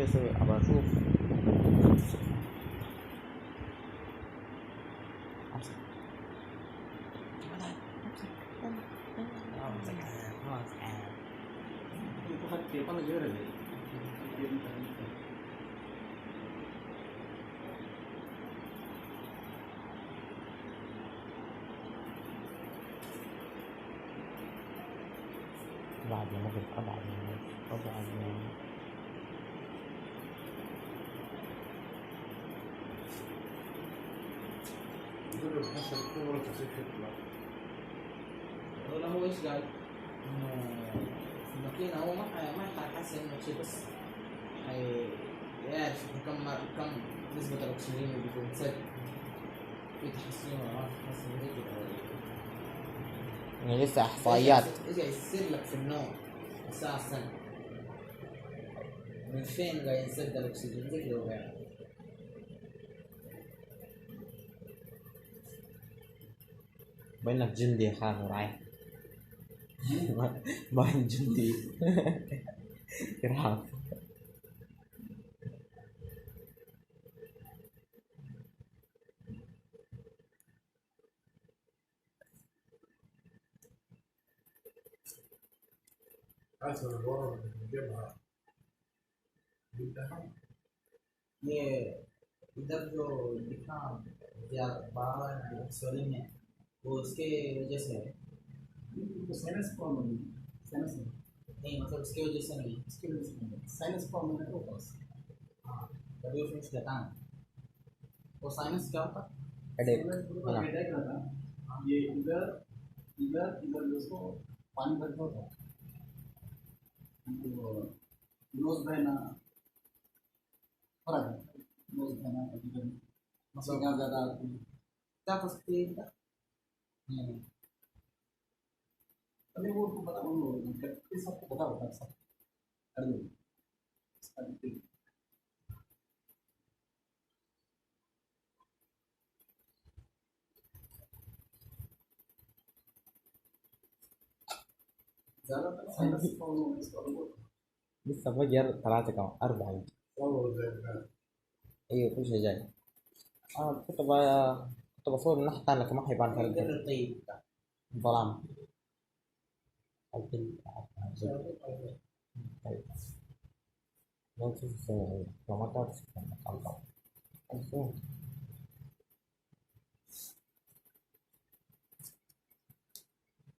بس ابقى اشوف. امسك itu kan kayak lagi ada deh. بعدين ممكن بعدين يقول له حسب كبر تصير تطلع. ولا هو ايش قال؟ انه في الماكينة هو ما حيحسن انه شيء بس يعرف كم نسبة الاكسجين اللي بيكون سد في تحسين ولا ما في تحسين زي كده. يعني لسه احصائيات. ايش قاعد يصير لك في النوم الساعة السنة؟ من فين قاعد ينسد الاكسجين زي كده يعني. بينك جندي خان ورايح. باين جندي. كرهاب. حسب الورق اللي بنجيبها بنتها ये इधर जो दिखा या बाहर सोलिंग है वो उसके वजह से है। तो साइनस प्रॉब्लम है, साइनस नहीं मतलब उसकी वजह से नहीं। इसकी वजह से नहीं है, साइनस प्रॉब्लम है तो बस। हाँ डब्ल्यू फिक्स कहता है वो साइनस क्या होता है? हेडेक हेडेक रहता है, ये इधर इधर इधर उसको पानी भरता होता है, तो नोज बहना फर्क है, नोज बहना इधर मतलब क्या ज़्यादा क्या सकती है इधर? नहीं अभी वो तो पता उन लोगों को इस सबको पता होता है सब कर दो इसका डिटेल। ज़्यादातर साइनस प्रॉब्लम इसका لسه فجر 3 كمان 40. صور زي الباب. ايوه كل شيء جاي. كنت بصور من ناحية تانية كمان حيبان فرق इधर طيب الظلام. طيب ما تشوف لو ما تعرف